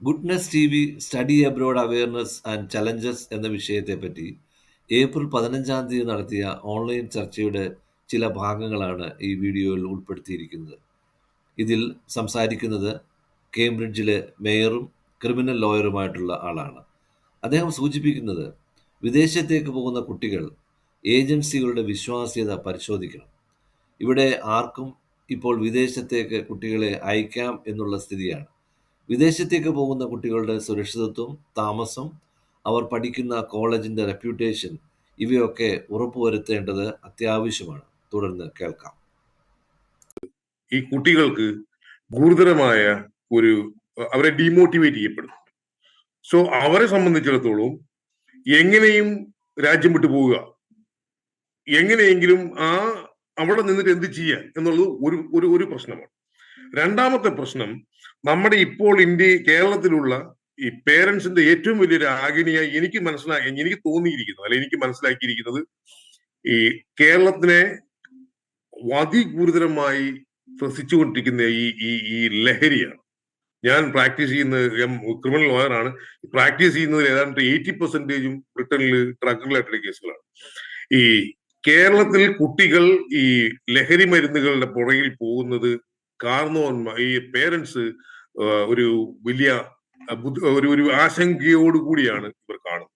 Goodness T we study abroad awareness and challenges എന്ന വിഷയത്തെപ്പറ്റി April 15-ാം തീയതി നടത്തിയ ഓൺലൈൻ ചർച്ചയുടെ ചില ഭാഗങ്ങളാണ് ഈ വീഡിയോയിൽ ഉൾപ്പെടുത്തിയിരിക്കുന്നത്. ഇതിൽ സംസാരിക്കുന്നത് കേംബ്രിഡ്ജിലെ മേയറും ക്രിമിനൽ ലോയറുമായിട്ടുള്ള ആളാണ്. അദ്ദേഹം സൂചിപ്പിക്കുന്നത്, വിദേശത്തേക്ക് പോകുന്ന കുട്ടികൾ ഏജൻസികളുടെ വിശ്വാസ്യത പരിശോധിക്കണം. ഇവിടെ ആർക്കും ഇപ്പോൾ വിദേശത്തേക്ക് കുട്ടികളെ അയക്കാം എന്നുള്ള സ്ഥിതിയാണ്. വിദേശത്തേക്ക് പോകുന്ന കുട്ടികളുടെ സുരക്ഷിതത്വം, താമസം, അവർ പഠിക്കുന്ന കോളേജിൻ്റെ റെപ്യൂട്ടേഷൻ ഇവയൊക്കെ ഉറപ്പുവരുത്തേണ്ടത് അത്യാവശ്യമാണ്. തുടർന്ന് കേൾക്കാം. ഈ കുട്ടികൾക്ക് ഗുരുതരമായ അവരെ ഡീമോട്ടിവേറ്റ് ചെയ്യപ്പെടുന്നു. സോ അവരെ സംബന്ധിച്ചിടത്തോളം എങ്ങനെയും രാജ്യം വിട്ടു പോവുക, എങ്ങനെയെങ്കിലും അവിടെ നിന്നിട്ട് എന്ത് ചെയ്യാൻ എന്നുള്ളത് ഒരു പ്രശ്നമാണ്. രണ്ടാമത്തെ പ്രശ്നം, നമ്മുടെ ഇപ്പോൾ കേരളത്തിലുള്ള ഈ പേരൻസിന്റെ ഏറ്റവും വലിയൊരു ആഗ്നിയായി എനിക്ക് തോന്നിയിരിക്കുന്നത്, അല്ലെ എനിക്ക് മനസ്സിലാക്കിയിരിക്കുന്നത്, ഈ കേരളത്തിനെ അതിഗുരുതരമായി ത്രസിച്ചുകൊണ്ടിരിക്കുന്ന ഈ ലഹരിയാണ്. ഞാൻ പ്രാക്ടീസ് ചെയ്യുന്ന ക്രിമിനൽ ലോയറാണ്. പ്രാക്ടീസ് ചെയ്യുന്നതിൽ ഏതാണ്ട് 80% ബ്രിട്ടനിൽ ഡ്രഗ് റിലേറ്റഡ് കേസുകളാണ്. ഈ കേരളത്തിൽ കുട്ടികൾ ഈ ലഹരി മരുന്നുകളുടെ പുറകിൽ പോകുന്നത് ഈ പേരൻസ് ഒരു വലിയ ഒരു ആശങ്കയോടുകൂടിയാണ് ഇവർ കാണുന്നത്.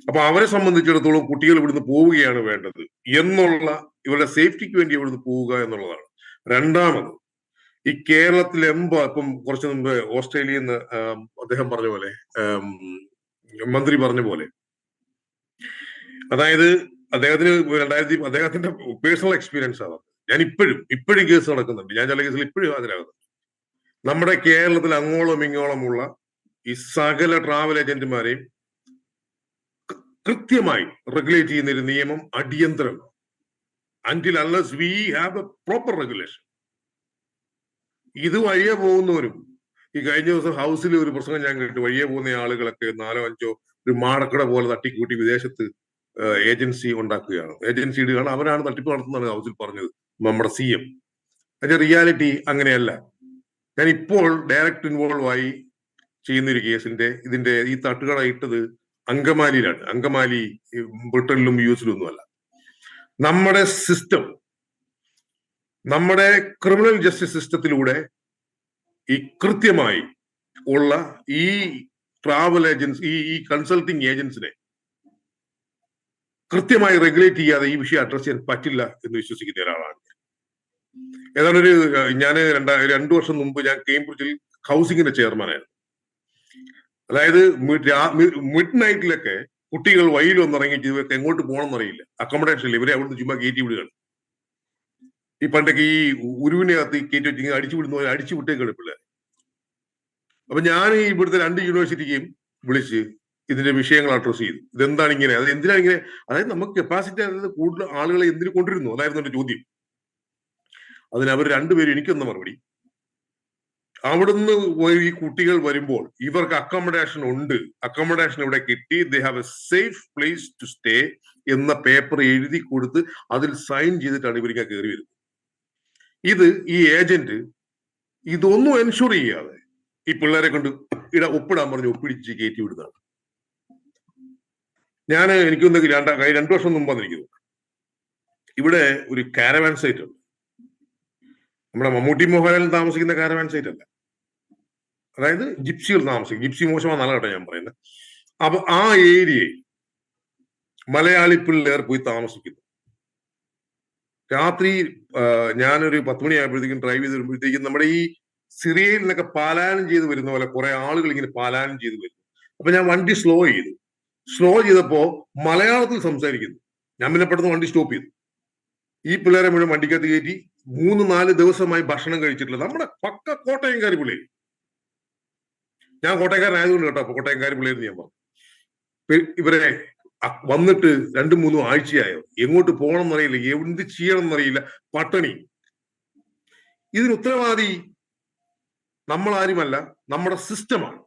അപ്പൊ അവരെ സംബന്ധിച്ചിടത്തോളം കുട്ടികൾ ഇവിടുന്ന് പോവുകയാണ് വേണ്ടത് എന്നുള്ള, ഇവരുടെ സേഫ്റ്റിക്ക് വേണ്ടി ഇവിടുന്ന് പോവുക എന്നുള്ളതാണ്. രണ്ടാമത്, ഈ ഇപ്പം കുറച്ചു മുമ്പ് ഓസ്ട്രേലിയയിൽ നിന്ന് അദ്ദേഹം പറഞ്ഞ പോലെ, മന്ത്രി പറഞ്ഞ പോലെ, അതായത് അദ്ദേഹത്തിന്റെ പേഴ്സണൽ എക്സ്പീരിയൻസ് ആണ്. ഞാൻ ഇപ്പോഴും കേസ് നടക്കുന്നുണ്ട്. ഞാൻ ചില കേസിൽ ഇപ്പോഴും ഹാജരാകുന്നുണ്ട്. നമ്മുടെ കേരളത്തിൽ അങ്ങോളം ഇങ്ങോളമുള്ള ഈ സകല ട്രാവൽ ഏജന്റുമാരെയും കൃത്യമായി റെഗുലേറ്റ് ചെയ്യുന്ന ഒരു നിയമം അടിയന്തരം, until unless we have a proper regulation. ഇത് വഴിയെ പോകുന്നവരും, ഈ കഴിഞ്ഞ ദിവസം ഹൗസിൽ ഒരു പ്രസംഗം ഞാൻ കേട്ടു, വഴിയെ പോകുന്ന ആളുകളൊക്കെ 4-5 ഒരു മാടക്കട പോലെ തട്ടിക്കൂട്ടി വിദേശത്ത് ഏജൻസി ഉണ്ടാക്കുകയാണ്, ഏജൻസി ഇടുകയാണ്, അവരാണ് തട്ടിപ്പ് നടത്തുന്നതാണ് ഹൗസിൽ പറഞ്ഞത് നമ്മുടെ CM. അതിന്റെ റിയാലിറ്റി അങ്ങനെയല്ല. ഞാൻ ഇപ്പോൾ ഡയറക്റ്റ് ഇൻവോൾവ് ആയി ചെയ്യുന്ന ഒരു ഇതിന്റെ ഈ തട്ടുകട ഇട്ടത് അങ്കമാലിയിലാണ്. അങ്കമാലി ബ്രിട്ടനിലും US ഒന്നുമല്ല. നമ്മുടെ സിസ്റ്റം, നമ്മുടെ ക്രിമിനൽ ജസ്റ്റിസ് സിസ്റ്റത്തിലൂടെ ഈ കൃത്യമായി ഉള്ള ഈ ട്രാവൽ ഏജൻസി, ഈ കൺസൾട്ടിങ് ഏജൻസിനെ കൃത്യമായി റെഗുലേറ്റ് ചെയ്യാതെ ഈ വിഷയം അഡ്രസ് ചെയ്യാൻ പറ്റില്ല എന്ന് വിശ്വസിക്കുന്ന ഒരാളാണ്. ഏതാണ്ട് ഞാൻ 2 വർഷം മുമ്പ് ഞാൻ കേംബ്രിഡ്ജിൽ ഹൗസിംഗിന്റെ ചെയർമാനായിരുന്നു. അതായത് മിഡ് നൈറ്റിലൊക്കെ കുട്ടികൾ വഴിയിൽ വന്നിറങ്ങി ഇവർക്ക് എങ്ങോട്ട് പോകണം എന്നറിയില്ല, അക്കോമഡേഷൻ ഇല്ല, ഇവരെ അവിടുന്ന് ചുമ്മാ കയറ്റി വിടുകയാണ്. ഈ പണ്ടൊക്കെ ഈ ഉരുവിനകത്ത് കയറ്റി വെച്ച് അടിച്ചു വിടുന്ന പോലെ അടിച്ചു വിട്ടേക്കാണ് പിള്ളേർ. അപ്പൊ ഞാൻ ഇവിടുത്തെ 2 യൂണിവേഴ്സിറ്റിക്കും വിളിച്ച് ഇതിന്റെ വിഷയങ്ങൾ അഡ്രസ് ചെയ്തു. ഇതെന്താണ് ഇങ്ങനെ, അത് എന്തിനാണ് ഇങ്ങനെ, അതായത് നമുക്ക് കപ്പാസിറ്റി, അതായത് കൂടുതൽ ആളുകളെ എന്തിനു കൊണ്ടിരുന്നു, അതായിരുന്നു എന്റെ ചോദ്യം. അതിന് അവർ 2 പേരും എനിക്കൊന്ന മറുപടി, അവിടുന്ന് ഈ കുട്ടികൾ വരുമ്പോൾ ഇവർക്ക് അക്കോമഡേഷൻ ഉണ്ട്, അക്കോമഡേഷൻ ഇവിടെ കിട്ടി, they have a safe place to stay എന്ന പേപ്പർ എഴുതി കൊടുത്ത് അതിൽ സൈൻ ചെയ്തിട്ടാണ് ഇവർക്ക് കയറി വരുന്നത്. ഇത് ഈ ഏജന്റ് ഇതൊന്നും എൻഷുർ ചെയ്യാതെ ഈ പിള്ളേരെ കൊണ്ട് ഒപ്പിടാൻ പറഞ്ഞ് ഒപ്പിടിച്ച് കയറ്റി വിടുന്നതാണ്. എനിക്കൊന്ന് 2 വർഷം മുമ്പ് വന്നിരിക്കുന്നു, ഇവിടെ ഒരു കാരവാൻ സൈറ്റ് ഉണ്ട്. നമ്മുടെ മമ്മൂട്ടി മോഹൻലാൽ താമസിക്കുന്ന കാരവാൻ സൈറ്റ് അല്ല, അതായത് ജിപ്സികൾ താമസിക്കും. ജിപ്സി മോശമാണെന്നല്ല കേട്ടോ ഞാൻ പറയുന്നത്. അപ്പൊ ആ ഏരിയയിൽ മലയാളി പിള്ളേർ പോയി താമസിക്കുന്നു. രാത്രി ഞാനൊരു 10 മണിയായപ്പോഴത്തേക്കും ഡ്രൈവ് ചെയ്ത് വരുമ്പോഴത്തേക്കും നമ്മുടെ ഈ സിറിയയിൽ നിന്നൊക്കെ പാലായനം ചെയ്ത് വരുന്ന പോലെ കുറെ ആളുകൾ ഇങ്ങനെ പാലായനം ചെയ്ത് വരുന്നു. അപ്പൊ ഞാൻ വണ്ടി സ്ലോ ചെയ്തപ്പോ മലയാളത്തിൽ സംസാരിക്കുന്നു. ഞാൻ പിന്നെ പെട്ടെന്ന് വണ്ടി സ്റ്റോപ്പ് ചെയ്തു. ഈ പിള്ളേരെ മുഴുവൻ വണ്ടിക്കകത്ത് കയറ്റി 3-4 ദിവസമായി ഭക്ഷണം കഴിച്ചിട്ടില്ല. നമ്മുടെ പക്ക കോട്ടയംകാരി പിള്ളേർ. ഞാൻ കോട്ടയംകാരനായതുകൊണ്ട് കേട്ടോ, അപ്പൊ കോട്ടയംകാരി പിള്ളേർ ഞാൻ പറഞ്ഞു. ഇവരെ വന്നിട്ട് 2-3 ആഴ്ചയായോ, എങ്ങോട്ട് പോകണം എന്നറിയില്ല, എന്ത് ചെയ്യണം എന്നറിയില്ല, പട്ടിണി. ഇതിന് ഉത്തരവാദി നമ്മൾ ആരുമല്ല, നമ്മുടെ സിസ്റ്റമാണ്.